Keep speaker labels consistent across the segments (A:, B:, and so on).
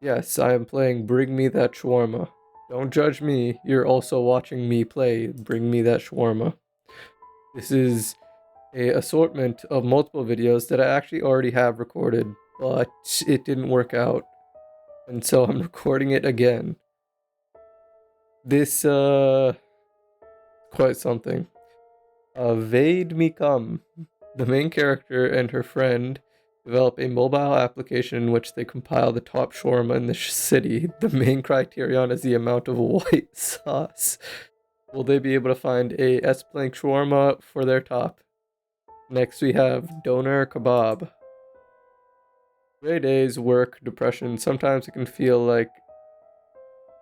A: Yes, I am playing Bring Me That Shawarma. Don't judge me, you're also watching me play Bring Me That Shawarma. This is a assortment of multiple videos that I actually already have recorded, but it didn't work out, and so I'm recording it again. This, quite something. Vade Me Come. The main character and her friend develop a mobile application in which they compile the top shawarma in the city. The main criterion is the amount of white sauce. Will they be able to find a S-Plank shawarma for their top? Next we have Doner Kebab. Gray days, work, depression. Sometimes it can feel like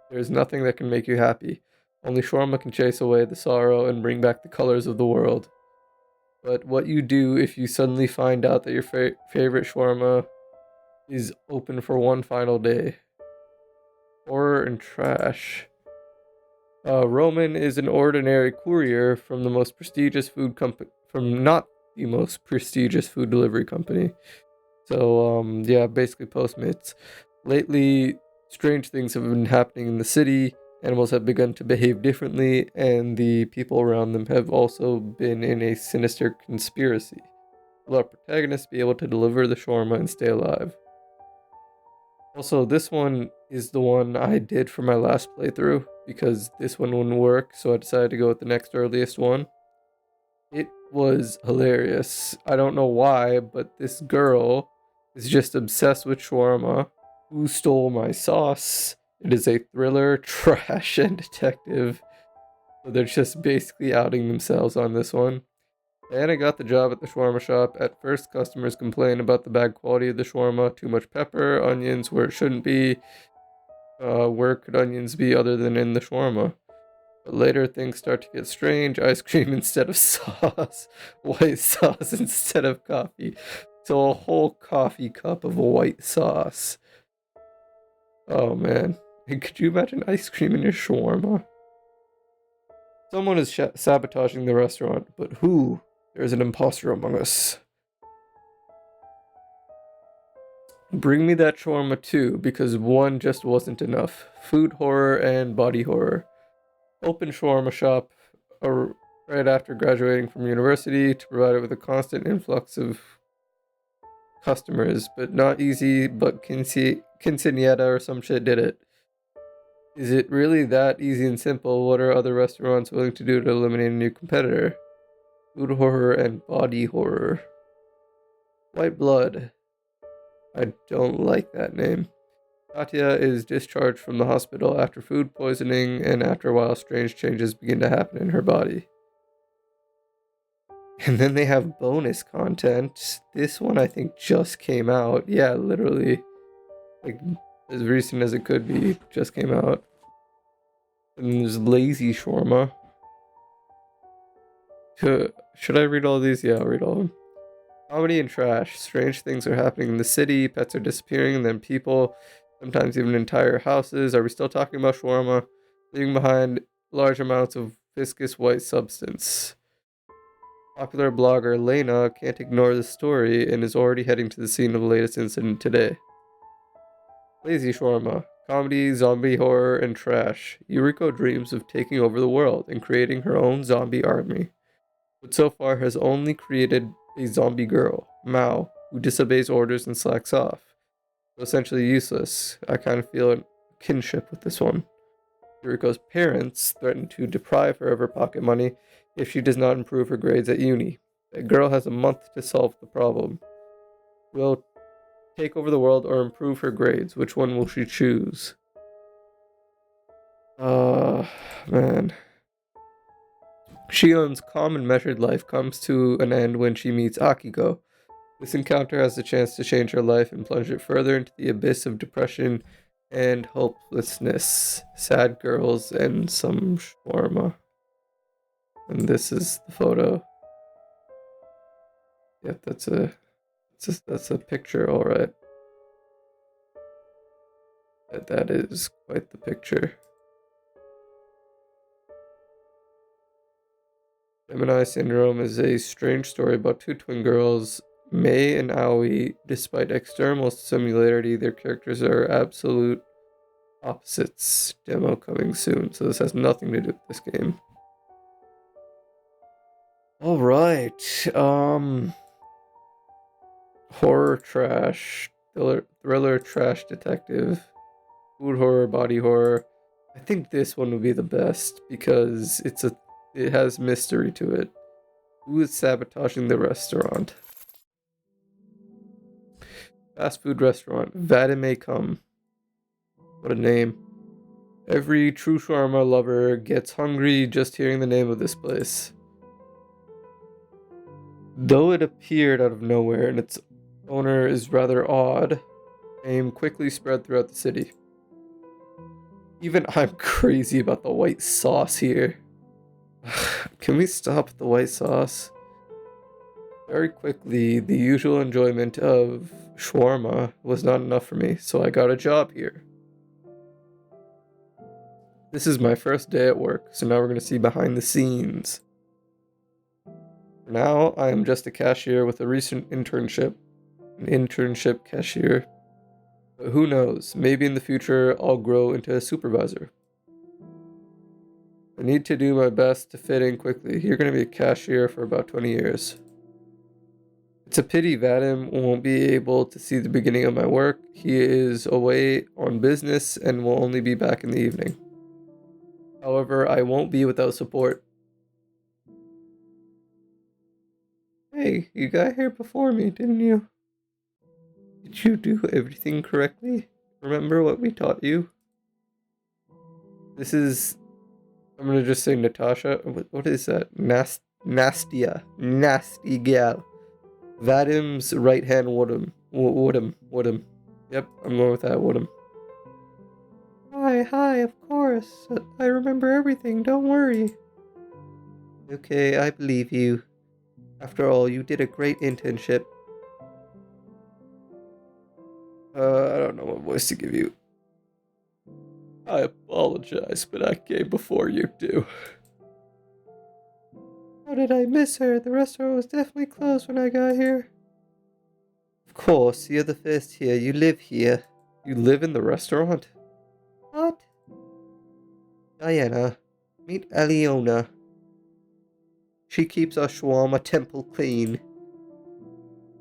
A: there's nothing that can make you happy. Only shawarma can chase away the sorrow and bring back the colors of the world. But what you do if you suddenly find out that your favorite shawarma is open for one final day. Horror and trash. Roman is an ordinary courier from the most prestigious food company, from not the most prestigious food delivery company. So, yeah, basically Postmates. Lately, strange things have been happening in the city. Animals have begun to behave differently, and the people around them have also been in a sinister conspiracy. Will our protagonist be able to deliver the shawarma and stay alive? Also, this one is the one I did for my last playthrough because this one wouldn't work, so I decided to go with the next earliest one. It was hilarious. I don't know why, but this girl is just obsessed with shawarma. Who stole my sauce? It is a thriller, trash, and detective. So they're just basically outing themselves on this one. Diana got the job at the shawarma shop. At first, customers complained about the bad quality of the shawarma, too much pepper, onions where it shouldn't be. Where could onions be other than in the shawarma? But later, things start to get strange. Ice cream instead of sauce, white sauce instead of coffee. So a whole coffee cup of white sauce. Oh man. And could you imagine ice cream in your shawarma? Someone is sabotaging the restaurant, but who? There's an imposter among us. Bring me that shawarma too, because one just wasn't enough. Food horror and body horror. Open shawarma shop right after graduating from university to provide it with a constant influx of customers, but not easy, but quinceañera or some shit did it. Is it really that easy and simple? What are other restaurants willing to do to eliminate a new competitor? Food horror and body horror. White blood. I don't like that name. Katya is discharged from the hospital after food poisoning, and after a while, strange changes begin to happen in her body. And then they have bonus content. This one I think just came out. Yeah, literally. Like, as recent as it could be, just came out. And there's Lazy Shawarma. Should I read all these? Yeah, I'll read all of them. Comedy and trash. Strange things are happening in the city. Pets are disappearing, and then people, sometimes even entire houses. Are we still talking about shawarma? Leaving behind large amounts of viscous white substance. Popular blogger Lena can't ignore the story and is already heading to the scene of the latest incident today. Lazy Shawarma. Comedy, zombie horror, and trash. Yuriko dreams of taking over the world and creating her own zombie army, but so far has only created a zombie girl, Mao, who disobeys orders and slacks off. So essentially useless. I kind of feel a kinship with this one. Yuriko's parents threaten to deprive her of her pocket money if she does not improve her grades at uni. The girl has a month to solve the problem. Will take over the world or improve her grades? Which one will she choose? Man. Shion's calm and measured life comes to an end when she meets Akiko. This encounter has the chance to change her life and plunge it further into the abyss of depression and hopelessness. Sad girls and some shawarma. And this is the photo. Yep, that's a picture, all right. That is quite the picture. Gemini syndrome is a strange story about two twin girls Mei and Aoi, despite external similarity, their characters are absolute opposites. Demo coming soon, so this has nothing to do with this game. All right. Horror trash, thriller trash detective, food horror, body horror. I think this one would be the best because it has mystery to it. Who is sabotaging the restaurant? Fast food restaurant. Vadim may come. What a name. Every true shawarma lover gets hungry just hearing the name of this place. Though it appeared out of nowhere and its owner is rather odd, fame quickly spread throughout the city. Even I'm crazy about the white sauce here. Can we stop with the white sauce? Very quickly, the usual enjoyment of shawarma was not enough for me, so I got a job here. This is my first day at work, so now we're going to see behind the scenes. For now, I am just a cashier with a recent internship. An internship cashier. But who knows, maybe in the future I'll grow into a supervisor. I need to do my best to fit in quickly. You're going to be a cashier for about 20 years. It's a pity Vadim won't be able to see the beginning of my work. He is away on business and will only be back in the evening. However, I won't be without support. Hey, you got here before me, didn't you? Did you do everything correctly? Remember what we taught you? This is... I'm gonna just say Natasha. What is that? Nastia. Nasty gal. Vadim's right hand Woodham. Woodham. Yep, I'm going with that, Woodham. Hi, of course. I remember everything, don't worry. Okay, I believe you. After all, you did a great internship. I don't know what voice to give you. I apologize, but I came before you do. How did I miss her? The restaurant was definitely closed when I got here. Of course, you're the first here. You live here. You live in the restaurant? What? Diana, meet Aliona. She keeps our shawarma temple clean.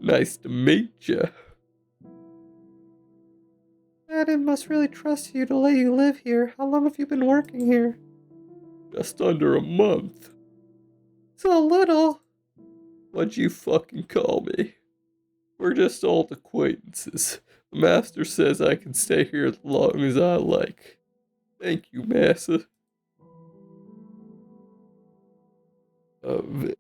A: Nice to meet you. Adam must really trust you to let you live here. How long have you been working here? Just under a month. So little. What'd you fucking call me? We're just old acquaintances. The master says I can stay here as long as I like. Thank you, Massa. Adam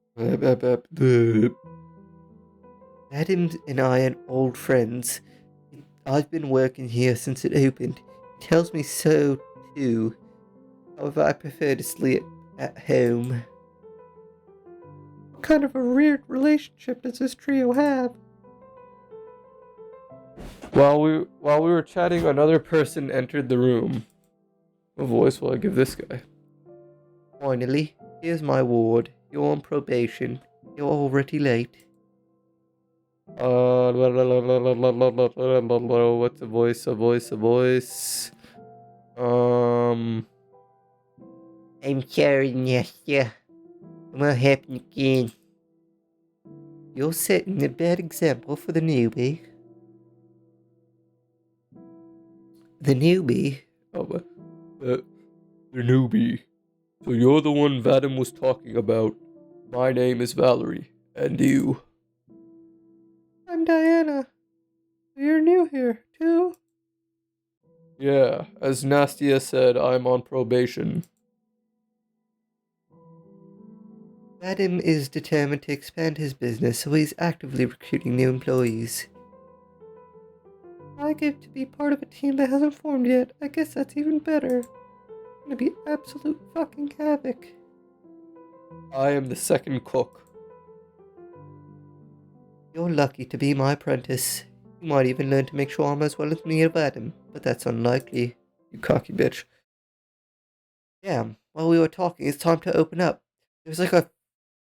A: and I are old friends. I've been working here since it opened. He tells me so, too. However, I prefer to sleep at home. What kind of a weird relationship does this trio have? While we were chatting, another person entered the room. What voice will I give this guy? Finally, here's my ward. You're on probation. You're already late. What's a voice? I'm sorry, Nastya. What happened again? You're setting a bad example for the newbie. The newbie? Oh, the newbie. So you're the one Vadim was talking about. My name is Valerie. And you? I'm Diana. You're new here, too? Yeah, as Nastia said, I'm on probation. Vadim is determined to expand his business, so he's actively recruiting new employees. I get to be part of a team that hasn't formed yet. I guess that's even better. It's gonna be absolute fucking havoc. I am the second cook. You're lucky to be my apprentice. You might even learn to make shawarma as well as me and Vadim, but that's unlikely, you cocky bitch. Damn, while we were talking, it's time to open up. There's like a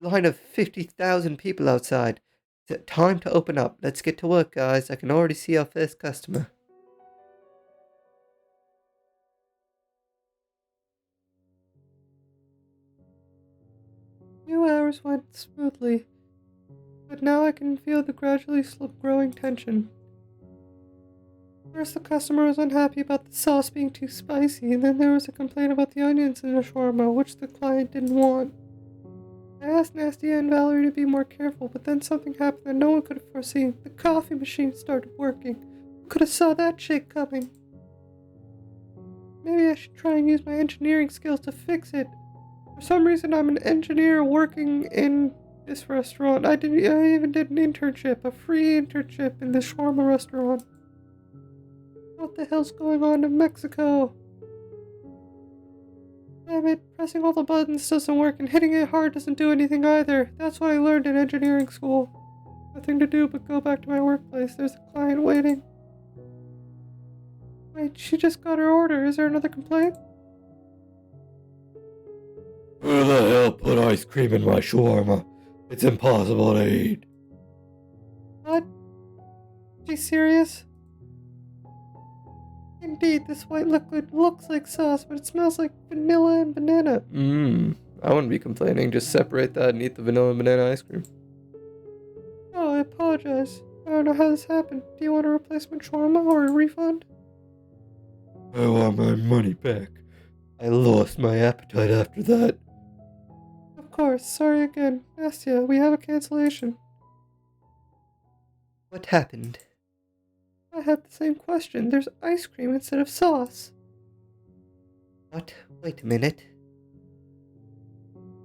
A: line of 50,000 people outside. It's time to open up. Let's get to work, guys. I can already see our first customer. Few hours went smoothly, but now I can feel the gradually growing tension. First, the customer was unhappy about the sauce being too spicy, and then there was a complaint about the onions in the shawarma, which the client didn't want. I asked Nastia and Valerie to be more careful, but then something happened that no one could have foreseen. The coffee machine started working. Who could have saw that shit coming? Maybe I should try and use my engineering skills to fix it. For some reason, I'm an engineer working in this restaurant. I even did an internship, a free internship in the shawarma restaurant. What the hell's going on in Mexico? Damn it, pressing all the buttons doesn't work and hitting it hard doesn't do anything either. That's what I learned in engineering school. Nothing to do but go back to my workplace. There's a client waiting. Wait, she just got her order. Is there another complaint?
B: Who the hell put ice cream in my shawarma? It's impossible to eat.
A: What? She's serious? Indeed, this white liquid looks like sauce, but it smells like vanilla and banana. I wouldn't be complaining. Just separate that and eat the vanilla and banana ice cream. Oh, I apologize. I don't know how this happened. Do you want a replacement shawarma or a refund?
B: I want my money back. I lost my appetite after that.
A: Of course. Sorry again. Nastia, we have a cancellation. What happened? I had the same question. There's ice cream instead of sauce. What? Wait a minute.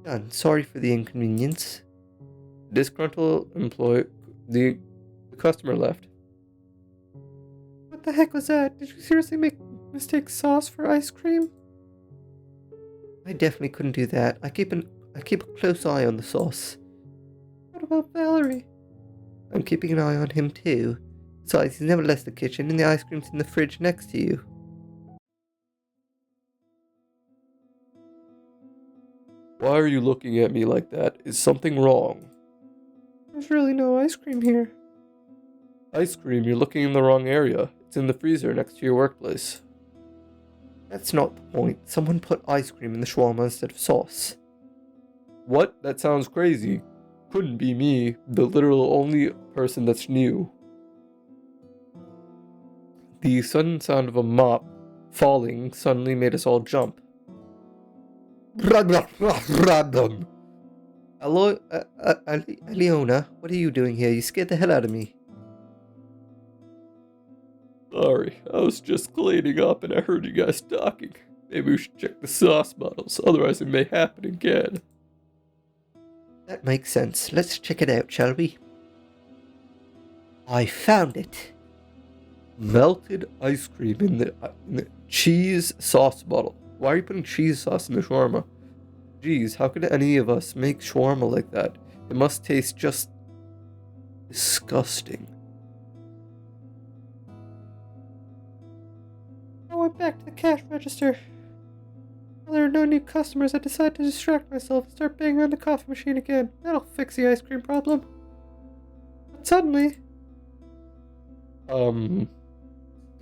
A: Done. Sorry for the inconvenience. Disgruntled employee. The customer left. What the heck was that? Did you seriously mistake sauce for ice cream? I definitely couldn't do that. I keep a close eye on the sauce. What about Valerie? I'm keeping an eye on him too. Besides, he's never left the kitchen and the ice cream's in the fridge next to you.
B: Why are you looking at me like that? Is something wrong?
A: There's really no ice cream here.
B: Ice cream? You're looking in the wrong area. It's in the freezer next to your workplace.
A: That's not the point. Someone put ice cream in the shawarma instead of sauce.
B: What? That sounds crazy. Couldn't be me, the literal only person that's new.
A: The sudden sound of a mop falling suddenly made us all jump. Hello, Leona, what are you doing here? You scared the hell out of me.
B: Sorry, I was just cleaning up and I heard you guys talking. Maybe we should check the sauce bottles, otherwise it may happen again.
A: That makes sense. Let's check it out, shall we? I found it.
B: Melted ice cream in the cheese sauce bottle. Why are you putting cheese sauce in the shawarma? Geez, how could any of us make shawarma like that? It must taste just disgusting.
A: I went back to the cash register. While there are no new customers, I decided to distract myself and start banging on the coffee machine again. That'll fix the ice cream problem. But suddenly...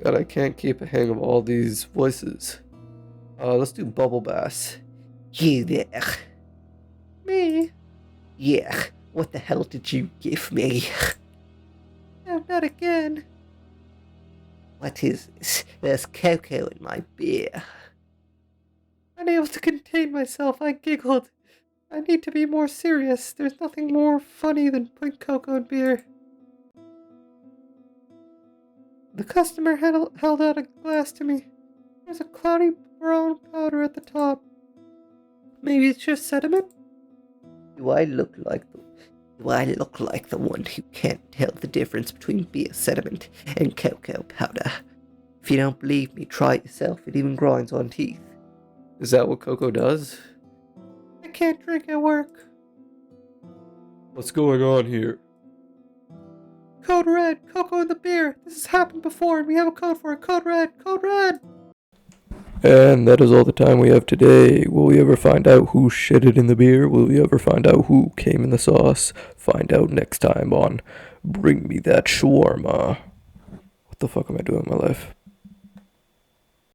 B: God, I can't keep a hang of all these voices. Let's do bubble bass.
A: You there. Me? Yeah, what the hell did you give me? No, not again. What is this? There's cocoa in my beer. Unable to contain myself, I giggled. I need to be more serious. There's nothing more funny than putting cocoa in beer. The customer held out a glass to me. There's a cloudy brown powder at the top. Maybe it's just sediment? Do I look like the one who can't tell the difference between beer sediment and cocoa powder? If you don't believe me, try it yourself. It even grinds on teeth.
B: Is that what cocoa does?
A: I can't drink at work.
B: What's going on here?
A: Code red, cocoa in the beer. This has happened before and we have a code for it. Code red, code red. And that is all the time we have today. Will we ever find out who shitted in the beer? Will we ever find out who came in the sauce? Find out next time on Bring Me That Shawarma. What the fuck am I doing in my life?